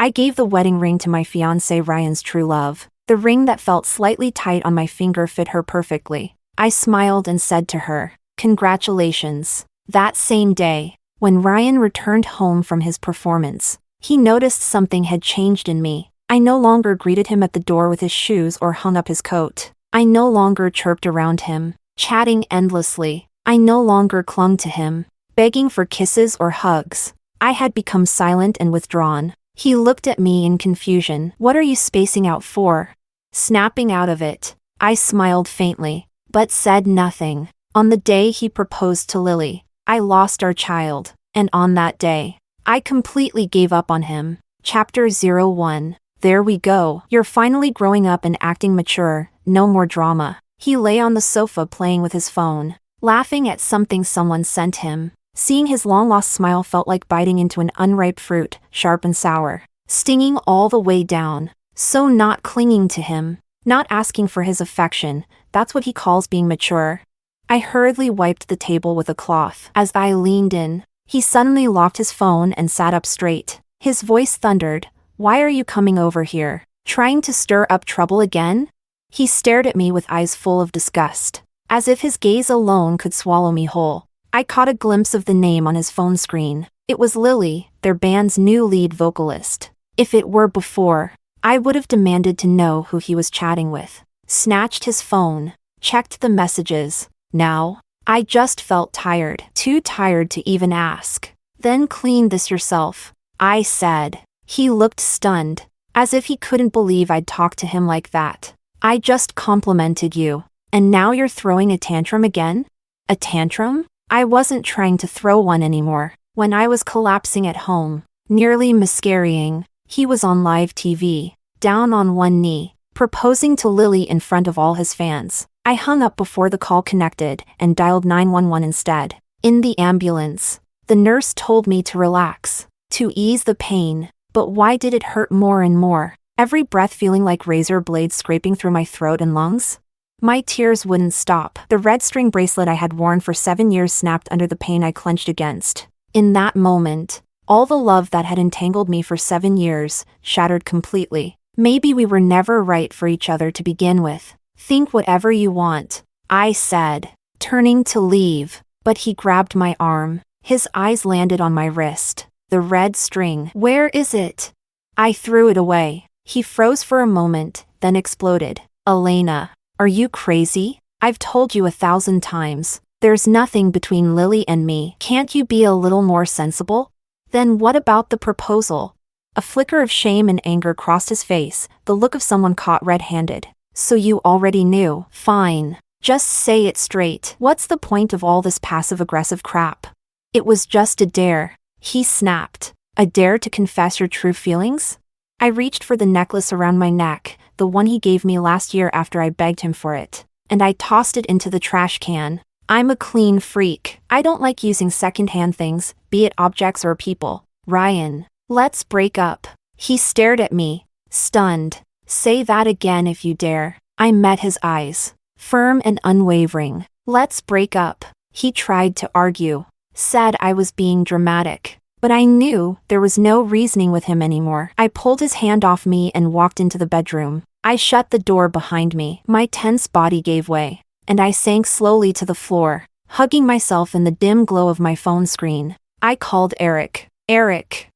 I gave the wedding ring to my fiancé Ryan's true love. The ring that felt slightly tight on my finger fit her perfectly. I smiled and said to her, "Congratulations." That same day, when Ryan returned home from his performance, he noticed something had changed in me. I no longer greeted him at the door with his shoes or hung up his coat. I no longer chirped around him, chatting endlessly. I no longer clung to him, begging for kisses or hugs. I had become silent and withdrawn. He looked at me in confusion. "What are you spacing out for?" Snapping out of it, I smiled faintly, but said nothing. On the day he proposed to Lily, I lost our child, and on that day, I completely gave up on him. Chapter 01. There we go. You're finally growing up and acting mature, no more drama. He lay on the sofa playing with his phone, laughing at something someone sent him. Seeing his long-lost smile felt like biting into an unripe fruit, sharp and sour, stinging all the way down. So not clinging to him, not asking for his affection, that's what he calls being mature. I hurriedly wiped the table with a cloth. As I leaned in, he suddenly locked his phone and sat up straight. His voice thundered, "Why are you coming over here? Trying to stir up trouble again?" He stared at me with eyes full of disgust, as if his gaze alone could swallow me whole. I caught a glimpse of the name on his phone screen. It was Lily, their band's new lead vocalist. If it were before, I would have demanded to know who he was chatting with. Snatched his phone, checked the messages. Now, I just felt tired, too tired to even ask. "Then clean this yourself," I said. He looked stunned, as if he couldn't believe I'd talked to him like that. "I just complimented you, and now you're throwing a tantrum again?" A tantrum? I wasn't trying to throw one anymore. When I was collapsing at home, nearly miscarrying, he was on live TV, down on one knee, proposing to Lily in front of all his fans. I hung up before the call connected and dialed 911 instead. In the ambulance, the nurse told me to relax, to ease the pain, but why did it hurt more and more? Every breath feeling like razor blades scraping through my throat and lungs? My tears wouldn't stop. The red string bracelet I had worn for 7 years snapped under the pain I clenched against. In that moment, all the love that had entangled me for 7 years shattered completely. Maybe we were never right for each other to begin with. "Think whatever you want," I said, turning to leave, but he grabbed my arm. His eyes landed on my wrist. "The red string. Where is it?" I threw it away. He froze for a moment, then exploded. "Elena, are you crazy? I've told you 1,000 times. There's nothing between Lily and me. Can't you be a little more sensible?" "Then what about the proposal?" A flicker of shame and anger crossed his face, the look of someone caught red-handed. "So you already knew. Fine. Just say it straight. What's the point of all this passive-aggressive crap?" "It was just a dare," he snapped. "A dare to confess your true feelings?" I reached for the necklace around my neck, the one he gave me last year after I begged him for it, and I tossed it into the trash can. I'm a clean freak. I don't like using second-hand things, be it objects or people. "Ryan, let's break up." He stared at me, stunned. "Say that again if you dare." I met his eyes, firm and unwavering. "Let's break up." He tried to argue, said I was being dramatic, but I knew there was no reasoning with him anymore. I pulled his hand off me and walked into the bedroom. I shut the door behind me. My tense body gave way, and I sank slowly to the floor, hugging myself in the dim glow of my phone screen. I called Eric. "Eric,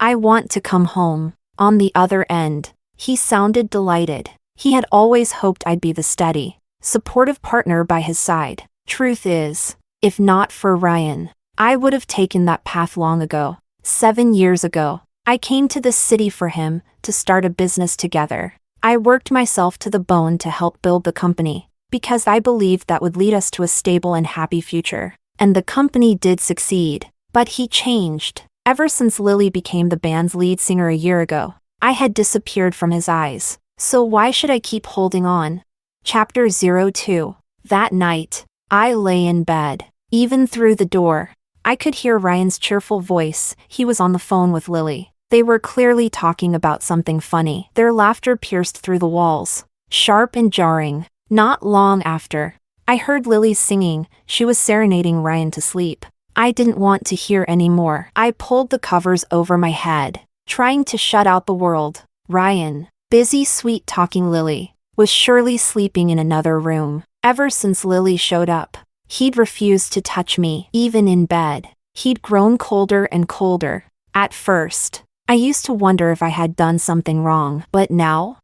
I want to come home." On the other end, he sounded delighted. He had always hoped I'd be the steady, supportive partner by his side. Truth is, if not for Ryan, I would have taken that path long ago. 7 years ago, I came to this city for him, to start a business together. I worked myself to the bone to help build the company, because I believed that would lead us to a stable and happy future. And the company did succeed. But he changed. Ever since Lily became the band's lead singer a year ago, I had disappeared from his eyes. So why should I keep holding on? Chapter 02. That night, I lay in bed. Even through the door, I could hear Ryan's cheerful voice. He was on the phone with Lily. They were clearly talking about something funny. Their laughter pierced through the walls, sharp and jarring. Not long after, I heard Lily singing. She was serenading Ryan to sleep. I didn't want to hear any more. I pulled the covers over my head, trying to shut out the world. Ryan, busy sweet-talking Lily, was surely sleeping in another room. Ever since Lily showed up, he'd refused to touch me, even in bed. He'd grown colder and colder. At first, I used to wonder if I had done something wrong, but now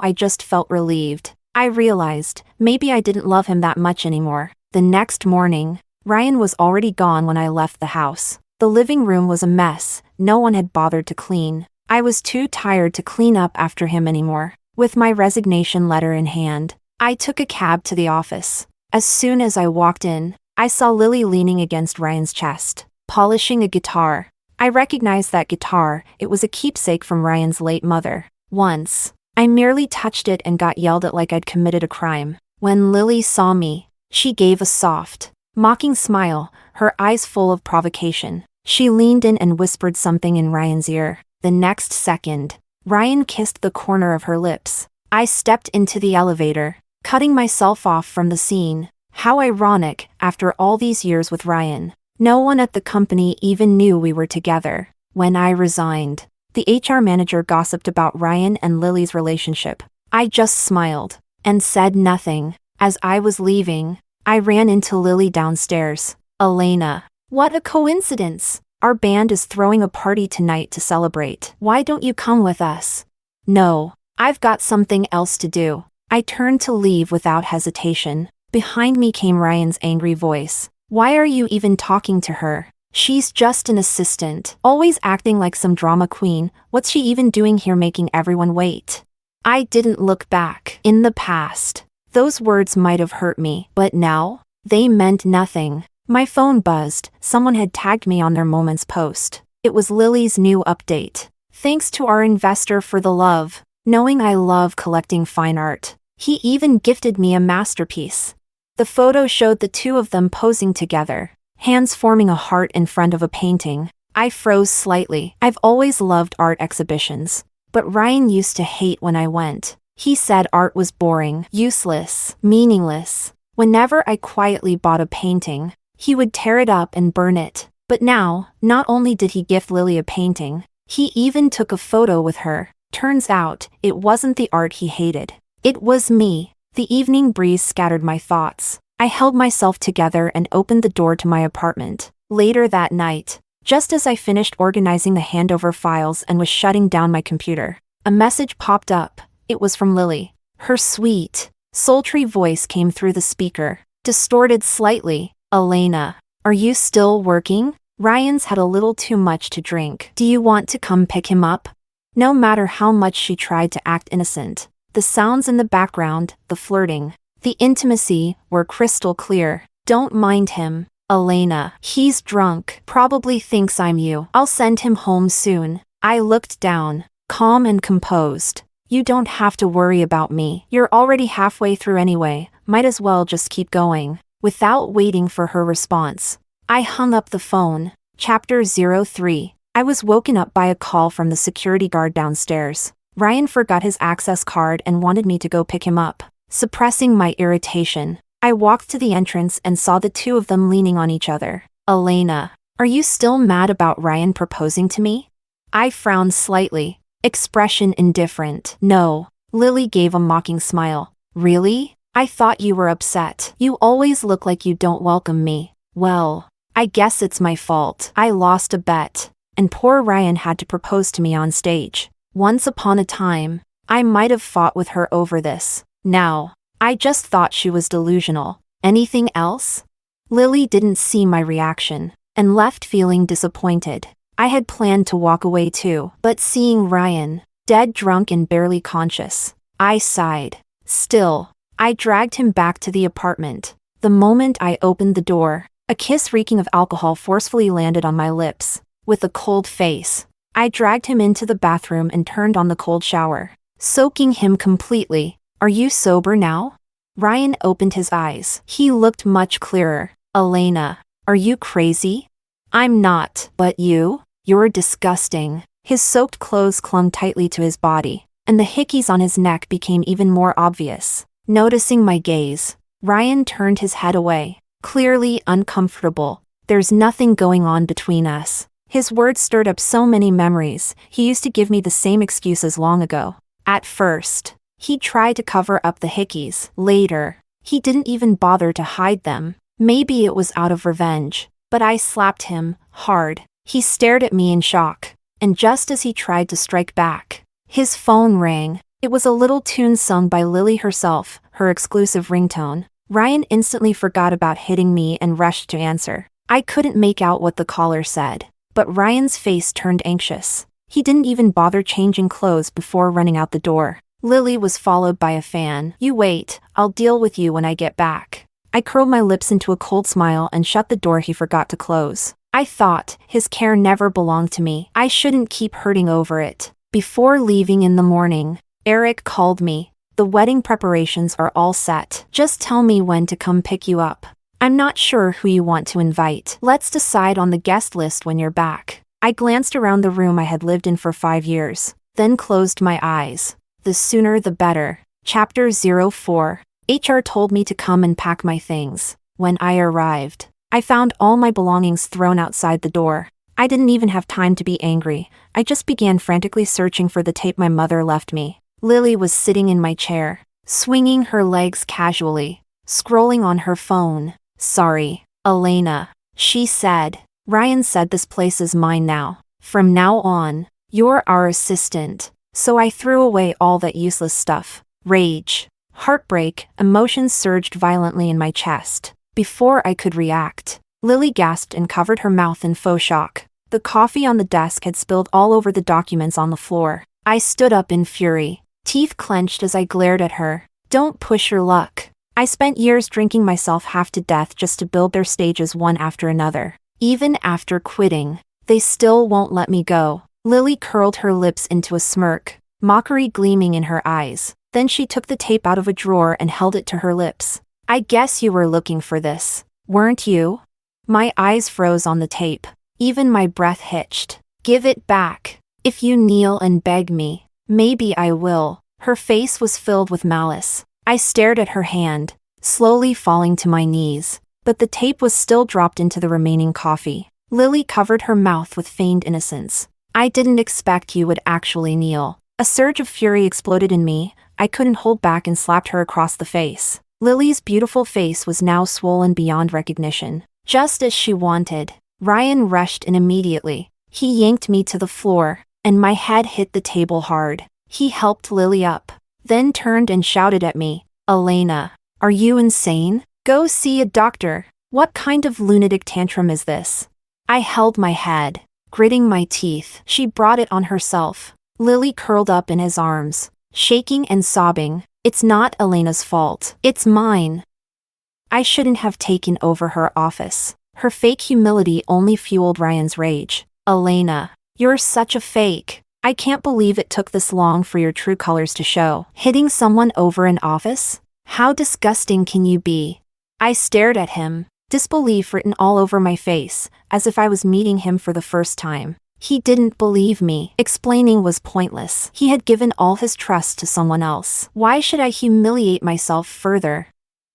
I just felt relieved. I realized maybe I didn't love him that much anymore. The next morning, Ryan was already gone when I left the house. The living room was a mess. No one had bothered to clean. I was too tired to clean up after him anymore. With my resignation letter in hand, I took a cab to the office. As soon as I walked in, I saw Lily leaning against Ryan's chest, polishing a guitar. I recognized that guitar. It was a keepsake from Ryan's late mother. Once, I merely touched it and got yelled at like I'd committed a crime. When Lily saw me, she gave a soft, mocking smile, her eyes full of provocation. She leaned in and whispered something in Ryan's ear. The next second, Ryan kissed the corner of her lips. I stepped into the elevator, cutting myself off from the scene. How ironic, after all these years with Ryan. No one at the company even knew we were together. When I resigned, the HR manager gossiped about Ryan and Lily's relationship. I just smiled and said nothing. As I was leaving, I ran into Lily downstairs. Elena, what a coincidence! Our band is throwing a party tonight to celebrate. Why don't you come with us? No, I've got something else to do. I turned to leave without hesitation. Behind me came Ryan's angry voice. Why are you even talking to her? She's just an assistant, always acting like some drama queen. What's she even doing here making everyone wait? I didn't look back. In the past, those words might have hurt me, but now, they meant nothing. My phone buzzed. Someone had tagged me on their Moments post. It was Lily's new update. Thanks to our investor for the love. Knowing I love collecting fine art, he even gifted me a masterpiece. The photo showed the two of them posing together, hands forming a heart in front of a painting. I froze slightly. I've always loved art exhibitions, but Ryan used to hate when I went. He said art was boring, useless, meaningless. Whenever I quietly bought a painting, he would tear it up and burn it. But now, not only did he gift Lily a painting, he even took a photo with her. Turns out, it wasn't the art he hated. It was me. The evening breeze scattered my thoughts. I held myself together and opened the door to my apartment. Later that night, just as I finished organizing the handover files and was shutting down my computer, a message popped up. It was from Lily. Her sweet, sultry voice came through the speaker, distorted slightly. Elena, are you still working? Ryan's had a little too much to drink. Do you want to come pick him up? No matter how much she tried to act innocent, the sounds in the background, the flirting, the intimacy, were crystal clear. Don't mind him, Elena. He's drunk. Probably thinks I'm you. I'll send him home soon. I looked down, calm and composed. You don't have to worry about me. You're already halfway through anyway. Might as well just keep going. Without waiting for her response, I hung up the phone. Chapter 03. I was woken up by a call from the security guard downstairs. Ryan forgot his access card and wanted me to go pick him up. Suppressing my irritation, I walked to the entrance and saw the two of them leaning on each other. Elena, are you still mad about Ryan proposing to me? I frowned slightly, expression indifferent. No. Lily gave a mocking smile. Really? I thought you were upset. You always look like you don't welcome me. Well, I guess it's my fault. I lost a bet, and poor Ryan had to propose to me on stage. Once upon a time, I might have fought with her over this. Now, I just thought she was delusional. Anything else? Lily didn't see my reaction, and left feeling disappointed. I had planned to walk away too, but seeing Ryan, dead drunk and barely conscious, I sighed. Still, I dragged him back to the apartment. The moment I opened the door, a kiss reeking of alcohol forcefully landed on my lips. With a cold face, I dragged him into the bathroom and turned on the cold shower, soaking him completely. Are you sober now? Ryan opened his eyes. He looked much clearer. Elena, are you crazy? I'm not, but you? You're disgusting. His soaked clothes clung tightly to his body, and the hickeys on his neck became even more obvious. Noticing my gaze, Ryan turned his head away, clearly uncomfortable. There's nothing going on between us. His words stirred up so many memories. He used to give me the same excuses long ago. At first, he tried to cover up the hickeys. Later, he didn't even bother to hide them. Maybe it was out of revenge. But I slapped him, hard. He stared at me in shock. And just as he tried to strike back, his phone rang. It was a little tune sung by Lily herself, her exclusive ringtone. Ryan instantly forgot about hitting me and rushed to answer. I couldn't make out what the caller said, but Ryan's face turned anxious. He didn't even bother changing clothes before running out the door. Lily was followed by a fan. "You wait, I'll deal with you when I get back." I curled my lips into a cold smile and shut the door he forgot to close. I thought, his care never belonged to me. I shouldn't keep hurting over it. Before leaving in the morning, Eric called me. "The wedding preparations are all set. Just tell me when to come pick you up. I'm not sure who you want to invite. Let's decide on the guest list when you're back." I glanced around the room I had lived in for 5 years, then closed my eyes. The sooner the better. Chapter 04. HR told me to come and pack my things. When I arrived, I found all my belongings thrown outside the door. I didn't even have time to be angry. I just began frantically searching for the tape my mother left me. Lily was sitting in my chair, swinging her legs casually, scrolling on her phone. "Sorry, Elena," she said. "Ryan said this place is mine now. From now on, you're our assistant." So I threw away all that useless stuff. Rage, heartbreak, emotions surged violently in my chest. Before I could react, Lily gasped and covered her mouth in faux shock. The coffee on the desk had spilled all over the documents on the floor. I stood up in fury, teeth clenched as I glared at her. "Don't push your luck. I spent years drinking myself half to death just to build their stages one after another. Even after quitting, they still won't let me go." Lily curled her lips into a smirk, mockery gleaming in her eyes. Then she took the tape out of a drawer and held it to her lips. "I guess you were looking for this, weren't you?" My eyes froze on the tape. Even my breath hitched. "Give it back. If you kneel and beg me, maybe I will." Her face was filled with malice. I stared at her hand, slowly falling to my knees, but the tape was still dropped into the remaining coffee. Lily covered her mouth with feigned innocence. "I didn't expect you would actually kneel." A surge of fury exploded in me. I couldn't hold back and slapped her across the face. Lily's beautiful face was now swollen beyond recognition. Just as she wanted, Ryan rushed in immediately. He yanked me to the floor, and my head hit the table hard. He helped Lily up, then turned and shouted at me, "Elena, are you insane? Go see a doctor. What kind of lunatic tantrum is this?" I held my head, gritting my teeth. She brought it on herself. Lily curled up in his arms, shaking and sobbing. "It's not Elena's fault. It's mine. I shouldn't have taken over her office." Her fake humility only fueled Ryan's rage. "Elena, you're such a fake. I can't believe it took this long for your true colors to show. Hitting someone over in office? How disgusting can you be?" I stared at him, disbelief written all over my face, as if I was meeting him for the first time. He didn't believe me. Explaining was pointless. He had given all his trust to someone else. Why should I humiliate myself further?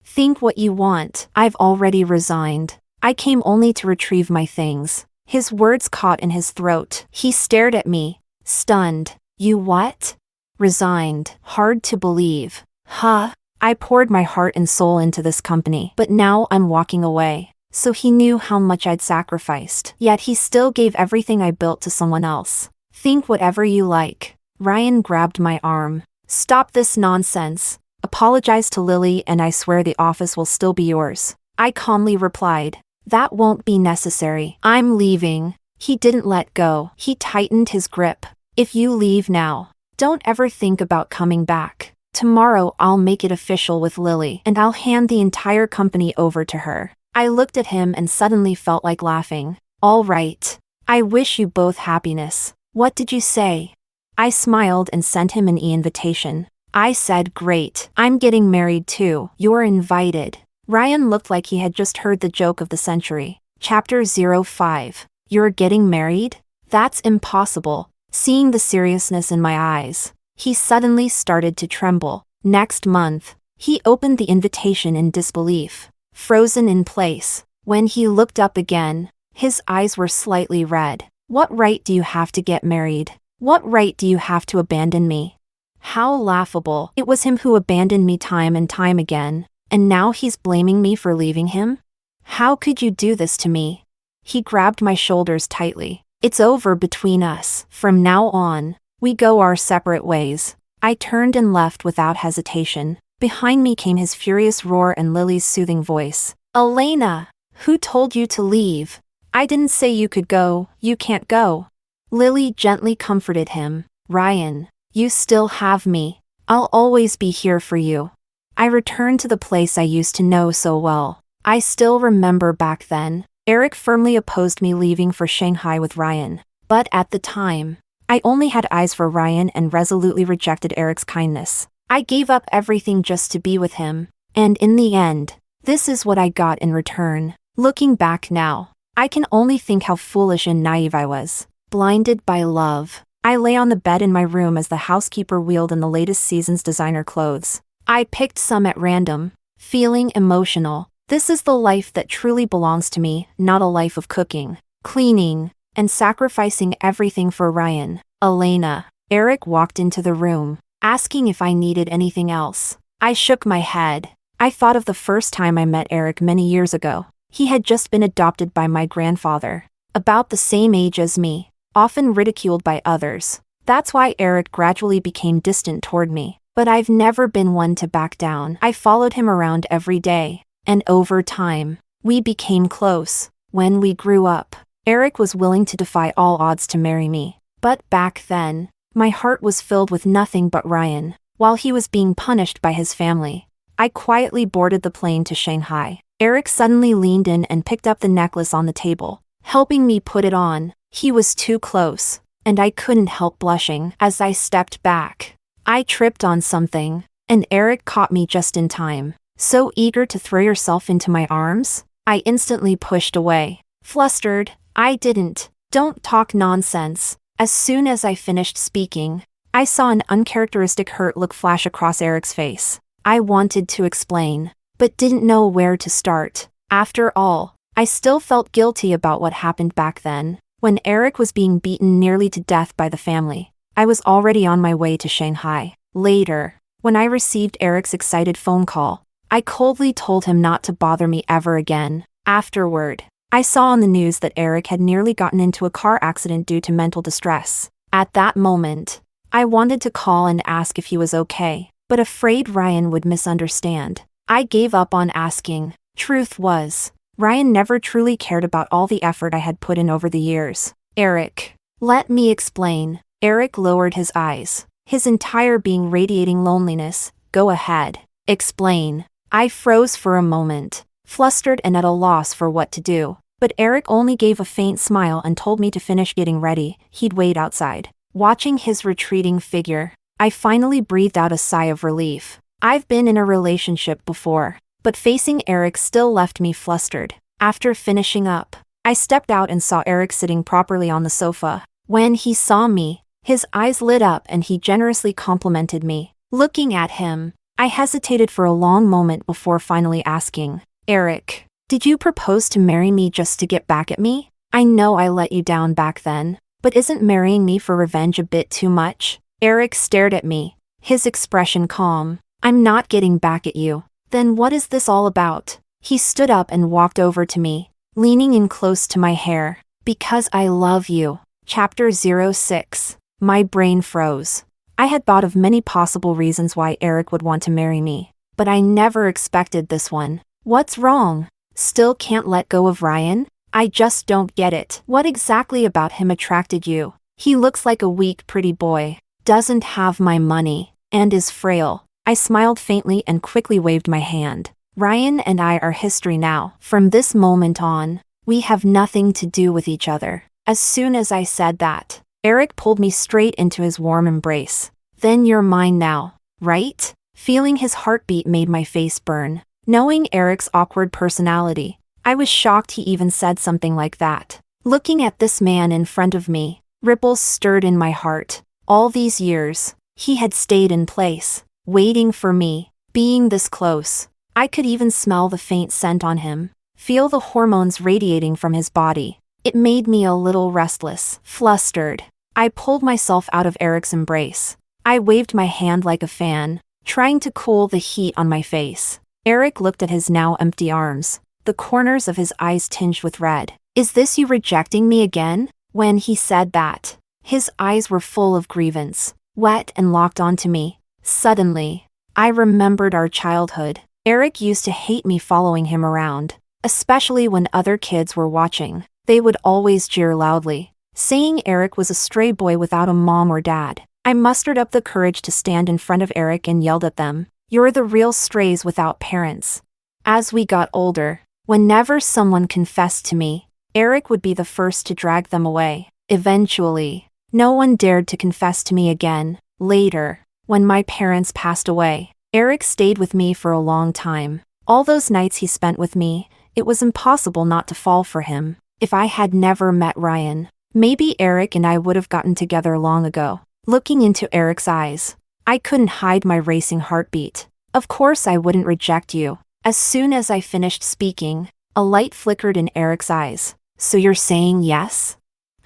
"Think what you want. I've already resigned. I came only to retrieve my things." His words caught in his throat. He stared at me, stunned. "You what?" "Resigned." Hard to believe. Huh? I poured my heart and soul into this company, but now I'm walking away. So he knew how much I'd sacrificed, yet he still gave everything I built to someone else. "Think whatever you like." Ryan grabbed my arm. "Stop this nonsense. Apologize to Lily and I swear the office will still be yours." I calmly replied, "That won't be necessary. I'm leaving." He didn't let go. He tightened his grip. "If you leave now, don't ever think about coming back. Tomorrow I'll make it official with Lily and I'll hand the entire company over to her." I looked at him and suddenly felt like laughing. "All right. I wish you both happiness. What did you say?" I smiled and sent him an e-invitation. I said, "Great. I'm getting married too. You're invited." Ryan looked like he had just heard the joke of the century. Chapter 05. "You're getting married? That's impossible." Seeing the seriousness in my eyes, he suddenly started to tremble. "Next month." He opened the invitation in disbelief, frozen in place. When he looked up again, his eyes were slightly red. What right do you have to get married? What right do you have to abandon me? How laughable. It was him who abandoned me time and time again, and now he's blaming me for leaving him? How could you do this to me? He grabbed my shoulders tightly. It's over between us. From now on, we go our separate ways. I turned and left without hesitation. Behind me came his furious roar and Lily's soothing voice. Elena, who told you to leave? I didn't say you could go, you can't go. Lily gently comforted him. Ryan, you still have me. I'll always be here for you. I returned to the place I used to know so well. I still remember back then, Eric firmly opposed me leaving for Shanghai with Ryan. But at the time, I only had eyes for Ryan and resolutely rejected Eric's kindness. I gave up everything just to be with him. And in the end, this is what I got in return. Looking back now, I can only think how foolish and naive I was. Blinded by love. I lay on the bed in my room as the housekeeper wheeled in the latest season's designer clothes. I picked some at random, feeling emotional. This is the life that truly belongs to me, not a life of cooking, cleaning, and sacrificing everything for Ryan. Elena. Eric walked into the room, asking if I needed anything else. I shook my head. I thought of the first time I met Eric many years ago. He had just been adopted by my grandfather, about the same age as me, often ridiculed by others. That's why Eric gradually became distant toward me. But I've never been one to back down. I followed him around every day, and over time, we became close. When we grew up, Eric was willing to defy all odds to marry me. But back then, my heart was filled with nothing but Ryan. While he was being punished by his family, I quietly boarded the plane to Shanghai. Eric suddenly leaned in and picked up the necklace on the table, helping me put it on. He was too close, and I couldn't help blushing. As I stepped back, I tripped on something, and Eric caught me just in time. So eager to throw yourself into my arms, I instantly pushed away. Flustered, I didn't. Don't talk nonsense. As soon as I finished speaking, I saw an uncharacteristic hurt look flash across Eric's face. I wanted to explain, but didn't know where to start. After all, I still felt guilty about what happened back then. When Eric was being beaten nearly to death by the family, I was already on my way to Shanghai. Later, when I received Eric's excited phone call, I coldly told him not to bother me ever again. Afterward, I saw on the news that Eric had nearly gotten into a car accident due to mental distress. At that moment, I wanted to call and ask if he was okay, but afraid Ryan would misunderstand, I gave up on asking. Truth was, Ryan never truly cared about all the effort I had put in over the years. Eric. Let me explain. Eric lowered his eyes, his entire being radiating loneliness. Go ahead. Explain. I froze for a moment, flustered and at a loss for what to do. But Eric only gave a faint smile and told me to finish getting ready. He'd wait outside. Watching his retreating figure, I finally breathed out a sigh of relief. I've been in a relationship before, but facing Eric still left me flustered. After finishing up, I stepped out and saw Eric sitting properly on the sofa. When he saw me, his eyes lit up and he generously complimented me. Looking at him, I hesitated for a long moment before finally asking, Eric, did you propose to marry me just to get back at me? I know I let you down back then, but isn't marrying me for revenge a bit too much? Eric stared at me, his expression calm. I'm not getting back at you. Then what is this all about? He stood up and walked over to me, leaning in close to my hair. Because I love you. Chapter 06. My brain froze. I had thought of many possible reasons why Eric would want to marry me, but I never expected this one. What's wrong? Still can't let go of Ryan? I just don't get it. What exactly about him attracted you? He looks like a weak, pretty boy, doesn't have my money, and is frail. I smiled faintly and quickly waved my hand. Ryan and I are history now. From this moment on, we have nothing to do with each other. As soon as I said that, Eric pulled me straight into his warm embrace. Then you're mine now, right? Feeling his heartbeat made my face burn. Knowing Eric's awkward personality, I was shocked he even said something like that. Looking at this man in front of me, ripples stirred in my heart. All these years, he had stayed in place, waiting for me, being this close. I could even smell the faint scent on him, feel the hormones radiating from his body. It made me a little restless, flustered. I pulled myself out of Eric's embrace. I waved my hand like a fan, trying to cool the heat on my face. Eric looked at his now empty arms, the corners of his eyes tinged with red. "Is this you rejecting me again?" When he said that, his eyes were full of grievance, wet and locked onto me. Suddenly, I remembered our childhood. Eric used to hate me following him around, especially when other kids were watching. They would always jeer loudly, saying Eric was a stray boy without a mom or dad. I mustered up the courage to stand in front of Eric and yelled at them, "You're the real strays without parents." As we got older, whenever someone confessed to me, Eric would be the first to drag them away. Eventually, no one dared to confess to me again. Later, when my parents passed away, Eric stayed with me for a long time. All those nights he spent with me, it was impossible not to fall for him. If I had never met Ryan, maybe Eric and I would have gotten together long ago. Looking into Eric's eyes, I couldn't hide my racing heartbeat. "Of course I wouldn't reject you." As soon as I finished speaking, a light flickered in Eric's eyes. "So you're saying yes?"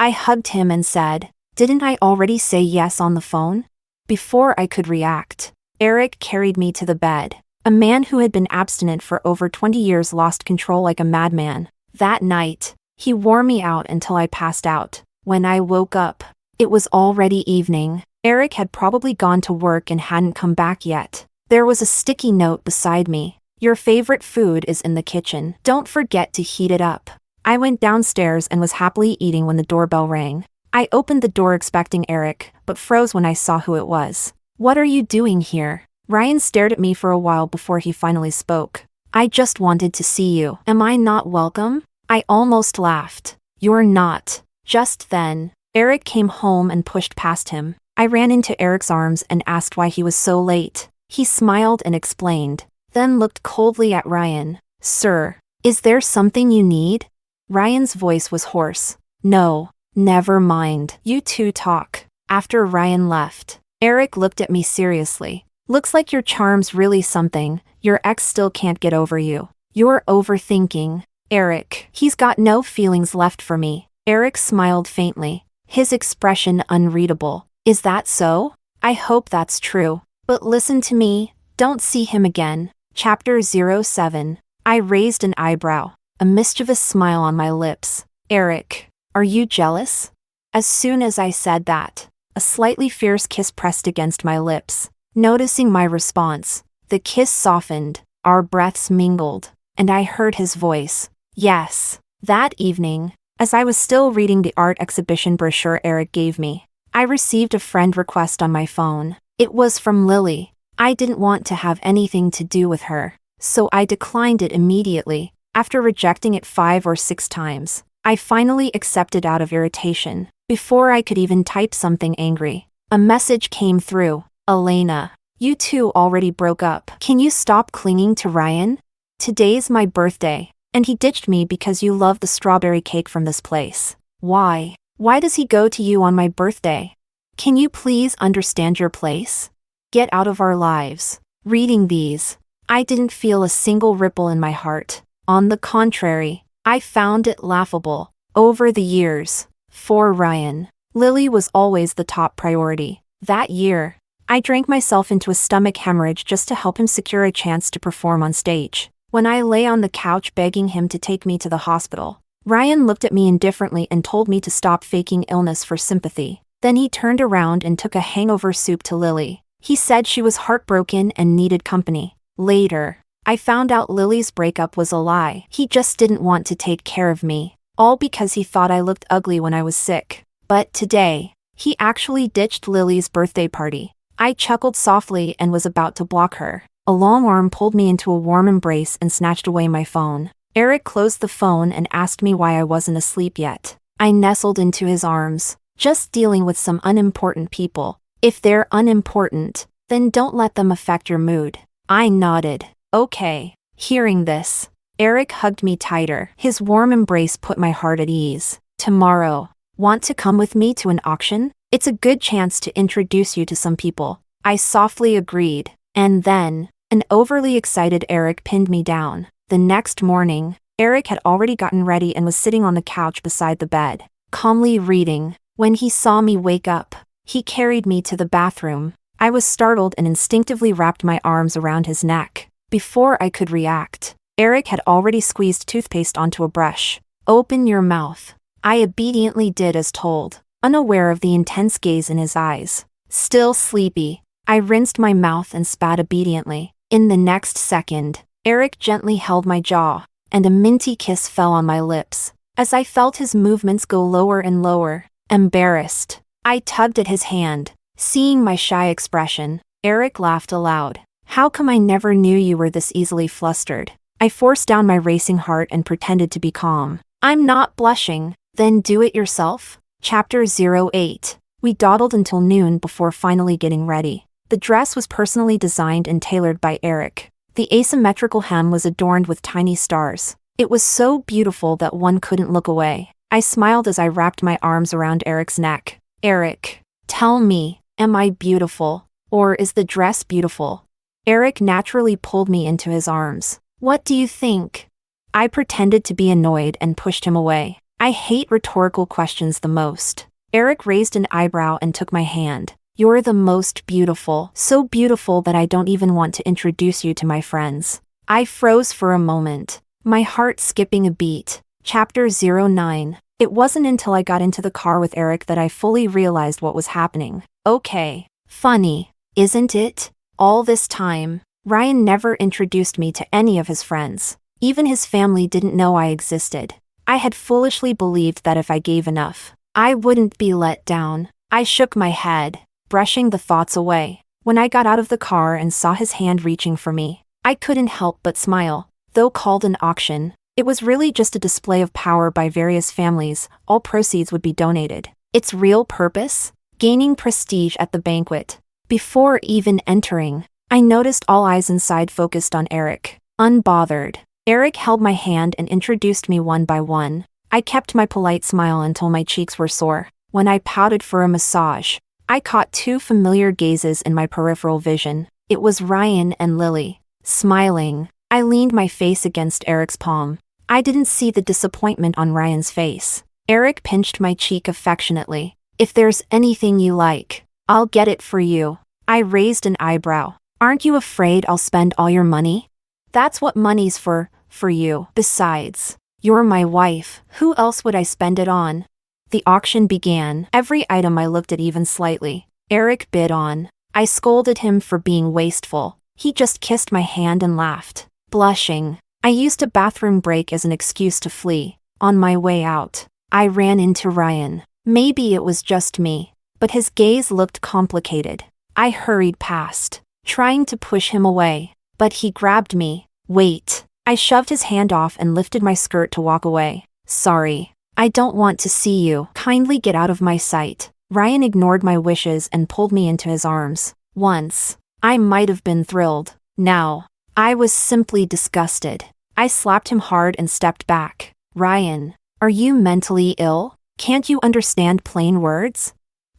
I hugged him and said, "Didn't I already say yes on the phone?" Before I could react, Eric carried me to the bed. A man who had been abstinent for over 20 years lost control like a madman. That night, he wore me out until I passed out. When I woke up, it was already evening. Eric had probably gone to work and hadn't come back yet. There was a sticky note beside me. "Your favorite food is in the kitchen. Don't forget to heat it up." I went downstairs and was happily eating when the doorbell rang. I opened the door expecting Eric, but froze when I saw who it was. "What are you doing here?" Ryan stared at me for a while before he finally spoke. "I just wanted to see you. Am I not welcome?" I almost laughed. "You're not." Just then, Eric came home and pushed past him. I ran into Eric's arms and asked why he was so late. He smiled and explained, then looked coldly at Ryan. "Sir, is there something you need?" Ryan's voice was hoarse. "No, never mind. You two talk." After Ryan left, Eric looked at me seriously. "Looks like your charm's really something. Your ex still can't get over you. You're overthinking." "Eric, he's got no feelings left for me." Eric smiled faintly, his expression unreadable. "Is that so? I hope that's true. But listen to me, don't see him again." Chapter 07. I raised an eyebrow, a mischievous smile on my lips. "Eric, are you jealous?" As soon as I said that, a slightly fierce kiss pressed against my lips. Noticing my response, the kiss softened, our breaths mingled, and I heard his voice. "Yes." That evening, as I was still reading the art exhibition brochure Eric gave me, I received a friend request on my phone. It was from Lily. I didn't want to have anything to do with her, so I declined it immediately. After rejecting it 5 or 6 times, I finally accepted out of irritation. Before I could even type something angry, a message came through. "Elena, you two already broke up. Can you stop clinging to Ryan? Today's my birthday, and he ditched me because you love the strawberry cake from this place. Why? Why does he go to you on my birthday? Can you please understand your place? Get out of our lives." Reading these, I didn't feel a single ripple in my heart. On the contrary, I found it laughable. Over the years, for Ryan, Lily was always the top priority. That year, I drank myself into a stomach hemorrhage just to help him secure a chance to perform on stage. When I lay on the couch begging him to take me to the hospital, Ryan looked at me indifferently and told me to stop faking illness for sympathy. Then he turned around and took a hangover soup to Lily. He said she was heartbroken and needed company. Later, I found out Lily's breakup was a lie. He just didn't want to take care of me, all because he thought I looked ugly when I was sick. But today, he actually ditched Lily's birthday party. I chuckled softly and was about to block her. A long arm pulled me into a warm embrace and snatched away my phone. Eric closed the phone and asked me why I wasn't asleep yet. I nestled into his arms. "Just dealing with some unimportant people. If they're unimportant, then don't let them affect your mood." I nodded. "Okay." Hearing this, Eric hugged me tighter. His warm embrace put my heart at ease. "Tomorrow, want to come with me to an auction? It's a good chance to introduce you to some people." I softly agreed. And then, an overly excited Eric pinned me down. The next morning, Eric had already gotten ready and was sitting on the couch beside the bed, calmly reading. When he saw me wake up, he carried me to the bathroom. I was startled and instinctively wrapped my arms around his neck. Before I could react, Eric had already squeezed toothpaste onto a brush. "Open your mouth." I obediently did as told, unaware of the intense gaze in his eyes. Still sleepy, I rinsed my mouth and spat obediently. In the next second, Eric gently held my jaw, and a minty kiss fell on my lips. As I felt his movements go lower and lower, embarrassed, I tugged at his hand. Seeing my shy expression, Eric laughed aloud. "How come I never knew you were this easily flustered?" I forced down my racing heart and pretended to be calm. "I'm not blushing." "Then do it yourself." Chapter 08. We dawdled until noon before finally getting ready. The dress was personally designed and tailored by Eric. The asymmetrical hem was adorned with tiny stars. It was so beautiful that one couldn't look away. I smiled as I wrapped my arms around Eric's neck. "Eric, tell me, am I beautiful? Or is the dress beautiful?" Eric naturally pulled me into his arms. "What do you think?" I pretended to be annoyed and pushed him away. I hate rhetorical questions the most. Eric raised an eyebrow and took my hand. "You're the most beautiful, so beautiful that I don't even want to introduce you to my friends." I froze for a moment, my heart skipping a beat. Chapter 09. It wasn't until I got into the car with Eric that I fully realized what was happening. Okay, funny, isn't it? All this time, Ryan never introduced me to any of his friends. Even his family didn't know I existed. I had foolishly believed that if I gave enough, I wouldn't be let down. I shook my head, brushing the thoughts away. When I got out of the car and saw his hand reaching for me, I couldn't help but smile. Though called an auction, it was really just a display of power by various families. All proceeds would be donated. Its real purpose? Gaining prestige at the banquet. Before even entering, I noticed all eyes inside focused on Eric. Unbothered, Eric held my hand and introduced me one by one. I kept my polite smile until my cheeks were sore. When I pouted for a massage, I caught two familiar gazes in my peripheral vision. It was Ryan and Lily. Smiling, I leaned my face against Eric's palm. I didn't see the disappointment on Ryan's face. Eric pinched my cheek affectionately. "If there's anything you like, I'll get it for you." I raised an eyebrow. "Aren't you afraid I'll spend all your money?" "That's what money's for you. Besides, you're my wife. Who else would I spend it on?" The auction began. Every item I looked at even slightly. Eric bid on. I scolded him for being wasteful. He just kissed my hand and laughed. Blushing, I used a bathroom break as an excuse to flee. On my way out, I ran into Ryan. Maybe it was just me, but his gaze looked complicated. I hurried past, trying to push him away, but he grabbed me. "Wait." I shoved his hand off and lifted my skirt to walk away. "Sorry, I don't want to see you. Kindly get out of my sight." Ryan ignored my wishes and pulled me into his arms. Once, I might have been thrilled. Now, I was simply disgusted. I slapped him hard and stepped back. "Ryan, are you mentally ill? Can't you understand plain words?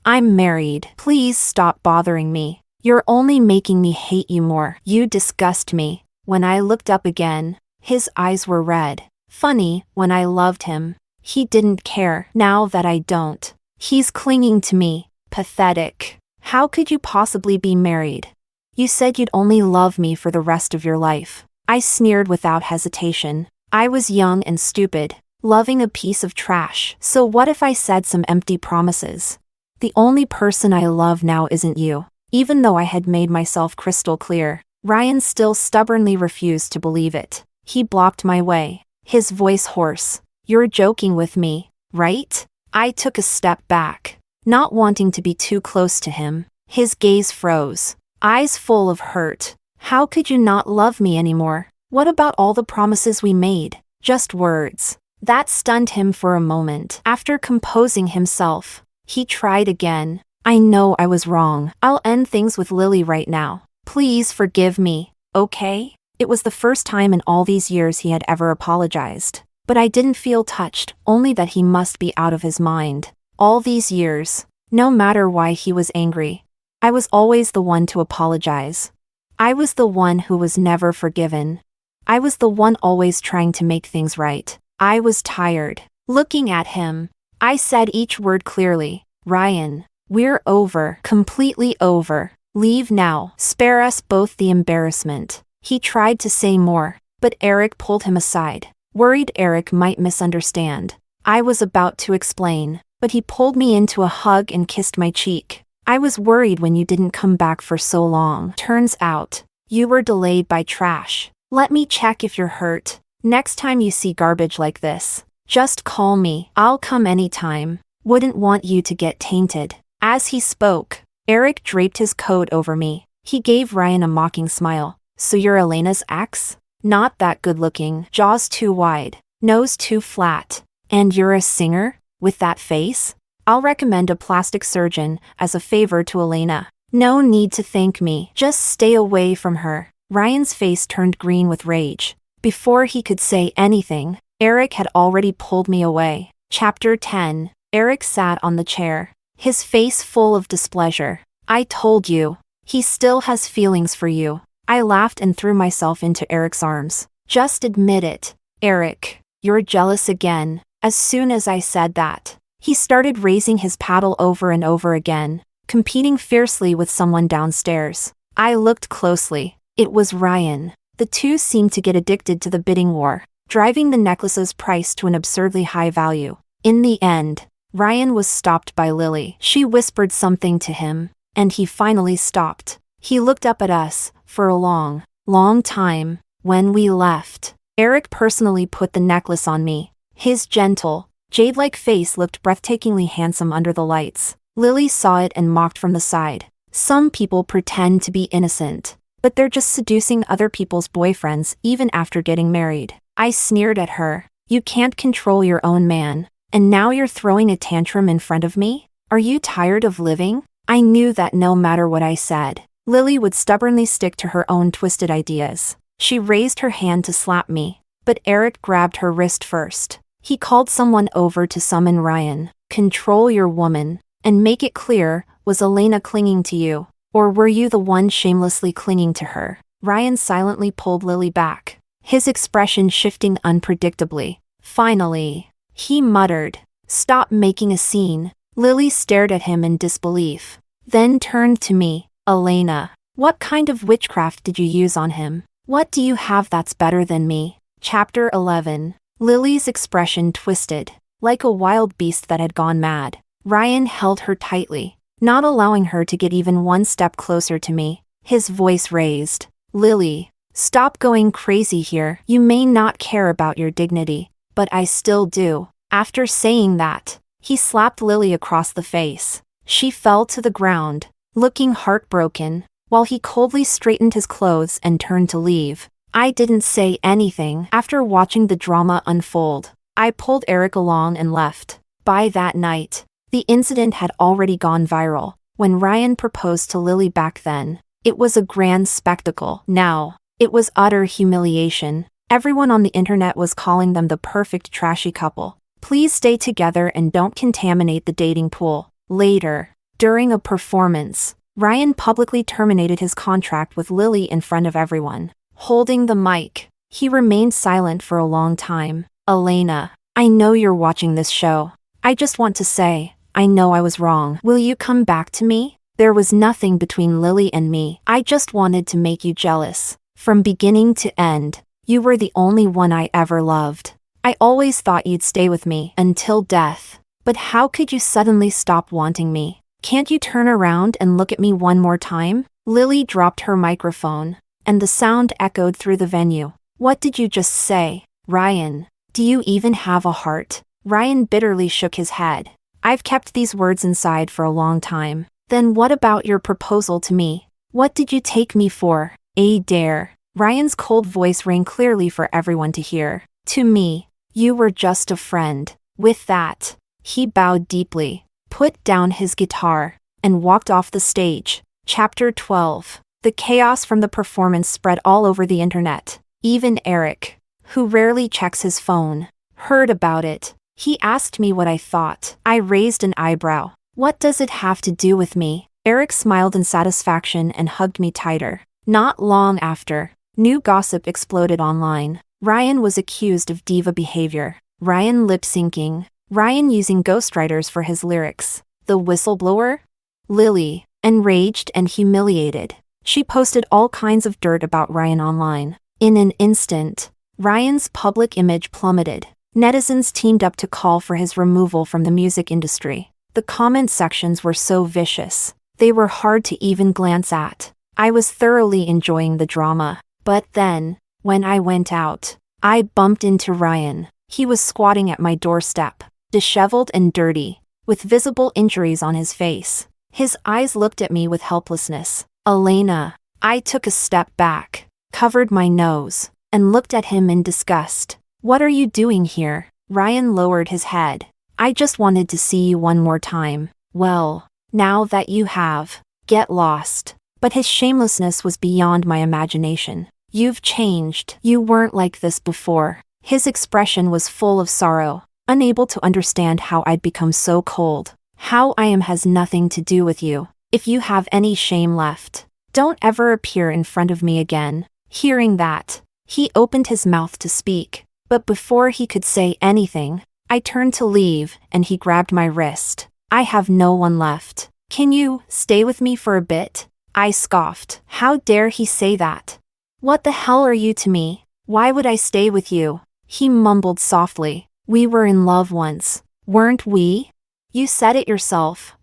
I'm married. Please stop bothering me. You're only making me hate you more. You disgust me." When I looked up again, his eyes were red. Funny, when I loved him, he didn't care. Now that I don't, he's clinging to me. Pathetic. How could you possibly be married? You said you'd only love me for the rest of your life. I sneered without hesitation. I was young and stupid, loving a piece of trash. So what if I said some empty promises? The only person I love now isn't you. Even though I had made myself crystal clear, Ryan still stubbornly refused to believe it. He blocked my way, his voice hoarse. "You're joking with me, right?" I took a step back, not wanting to be too close to him. His gaze froze, eyes full of hurt. "How could you not love me anymore? What about all the promises we made? Just words." That stunned him for a moment. After composing himself, he tried again. "I know I was wrong. I'll end things with Lily right now. Please forgive me, okay?" It was the first time in all these years he had ever apologized. But I didn't feel touched, only that he must be out of his mind. All these years, no matter why he was angry, I was always the one to apologize. I was the one who was never forgiven. I was the one always trying to make things right. I was tired. Looking at him, I said each word clearly. Ryan, we're over. Completely over. Leave now. Spare us both the embarrassment. He tried to say more, but Eric pulled him aside, worried Eric might misunderstand. I was about to explain, but he pulled me into a hug and kissed my cheek. I was worried when you didn't come back for so long. Turns out, you were delayed by trash. Let me check if you're hurt. Next time you see garbage like this, just call me. I'll come anytime. Wouldn't want you to get tainted. As he spoke, Eric draped his coat over me. He gave Ryan a mocking smile. So you're Elena's ex? Not that good looking, jaws too wide, nose too flat. And you're a singer? With that face? I'll recommend a plastic surgeon as a favor to Elena. No need to thank me. Just stay away from her. Ryan's face turned green with rage. Before he could say anything, Eric had already pulled me away. Chapter 10. Eric sat on the chair, his face full of displeasure. I told you. He still has feelings for you. I laughed and threw myself into Eric's arms. Just admit it. Eric, you're jealous again. As soon as I said that, he started raising his paddle over and over again, competing fiercely with someone downstairs. I looked closely. It was Ryan. The two seemed to get addicted to the bidding war, driving the necklace's price to an absurdly high value. In the end, Ryan was stopped by Lily. She whispered something to him, and he finally stopped. He looked up at us for a long time. When we left, Eric personally put the necklace on me. His gentle, jade-like face looked breathtakingly handsome under the lights. Lily saw it and mocked from the side. Some people pretend to be innocent, but they're just seducing other people's boyfriends even after getting married. I sneered at her. You can't control your own man, and now you're throwing a tantrum in front of me? Are you tired of living? I knew that no matter what I said, Lily would stubbornly stick to her own twisted ideas. She raised her hand to slap me, but Eric grabbed her wrist first. He called someone over to summon Ryan. Control your woman, and make it clear, was Elena clinging to you, or were you the one shamelessly clinging to her? Ryan silently pulled Lily back, his expression shifting unpredictably. Finally, he muttered, "Stop making a scene." Lily stared at him in disbelief, then turned to me. Elena, what kind of witchcraft did you use on him? What do you have that's better than me? Chapter 11. Lily's expression twisted, like a wild beast that had gone mad. Ryan held her tightly, not allowing her to get even one step closer to me. His voice raised. Lily, stop going crazy here. You may not care about your dignity, but I still do. After saying that, he slapped Lily across the face. She fell to the ground, looking heartbroken, while he coldly straightened his clothes and turned to leave. I didn't say anything after watching the drama unfold. I pulled Eric along and left. By that night, the incident had already gone viral. When Ryan proposed to Lily back then, it was a grand spectacle. Now, it was utter humiliation. Everyone on the internet was calling them the perfect trashy couple. Please stay together and don't contaminate the dating pool. Later, during a performance, Ryan publicly terminated his contract with Lily in front of everyone. Holding the mic, he remained silent for a long time. Elena, I know you're watching this show. I just want to say, I know I was wrong. Will you come back to me? There was nothing between Lily and me. I just wanted to make you jealous. From beginning to end, you were the only one I ever loved. I always thought you'd stay with me until death. But how could you suddenly stop wanting me? Can't you turn around and look at me one more time? Lily dropped her microphone, and the sound echoed through the venue. What did you just say? Ryan, do you even have a heart? Ryan bitterly shook his head. I've kept these words inside for a long time. Then what about your proposal to me? What did you take me for? A dare. Ryan's cold voice rang clearly for everyone to hear. To me, you were just a friend. With that, he bowed deeply, put down his guitar, and walked off the stage. Chapter 12. The chaos from the performance spread all over the internet. Even Eric, who rarely checks his phone, heard about it. He asked me what I thought. I raised an eyebrow. What does it have to do with me? Eric smiled in satisfaction and hugged me tighter. Not long after, New gossip exploded online. Ryan was accused of diva behavior. Ryan lip-syncing. Ryan using ghostwriters for his lyrics. The whistleblower? Lily, enraged and humiliated. She posted all kinds of dirt about Ryan online. In an instant, Ryan's public image plummeted. Netizens teamed up to call for his removal from the music industry. The comment sections were so vicious. They were hard to even glance at. I was thoroughly enjoying the drama. But then, when I went out, I bumped into Ryan. He was squatting at my doorstep, disheveled and dirty, with visible injuries on his face. His eyes looked at me with helplessness. Elena. I took a step back, covered my nose, and looked at him in disgust. What are you doing here? Ryan lowered his head. I just wanted to see you one more time. Well, now that you have, get lost. But his shamelessness was beyond my imagination. You've changed. You weren't like this before. His expression was full of sorrow, unable to understand how I'd become so cold. How I am has nothing to do with you. If you have any shame left, don't ever appear in front of me again. Hearing that, he opened his mouth to speak, but before he could say anything, I turned to leave and he grabbed my wrist. I have no one left. Can you stay with me for a bit? I scoffed. How dare he say that? What the hell are you to me? Why would I stay with you? He mumbled softly. We were in love once, weren't we? You said it yourself.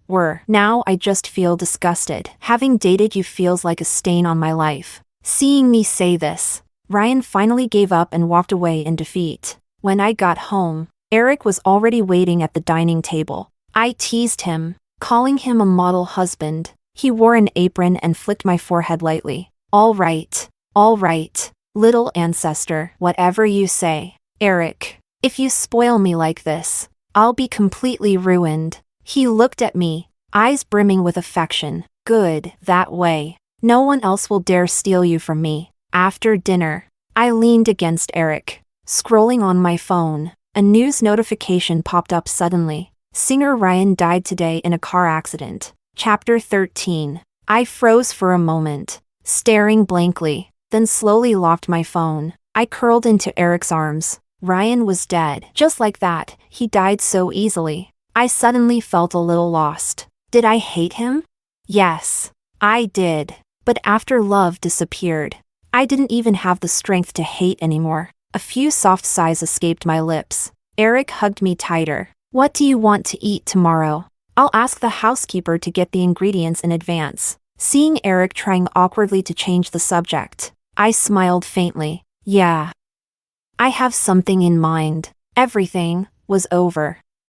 Now I just feel disgusted. Having dated you feels like a stain on my life. Seeing me say this, Ryan finally gave up and walked away in defeat. When I got home, Eric was already waiting at the dining table. I teased him, calling him a model husband. He wore an apron and flicked my forehead lightly. All right, little ancestor, whatever you say. Eric, if you spoil me like this, I'll be completely ruined. He looked at me, eyes brimming with affection. Good, that way. No one else will dare steal you from me. After dinner, I leaned against Eric, scrolling on my phone. A news notification popped up suddenly. Singer Ryan died today in a car accident. Chapter 13. I froze for a moment, staring blankly, then slowly locked my phone. I curled into Eric's arms. Ryan was dead. Just like that, he died so easily. I suddenly felt a little lost. Did I hate him? Yes, I did. But after love disappeared, I didn't even have the strength to hate anymore. A few soft sighs escaped my lips. Eric hugged me tighter. What do you want to eat tomorrow? I'll ask the housekeeper to get the ingredients in advance. Seeing Eric trying awkwardly to change the subject, I smiled faintly. Yeah. I have something in mind. Everything was over.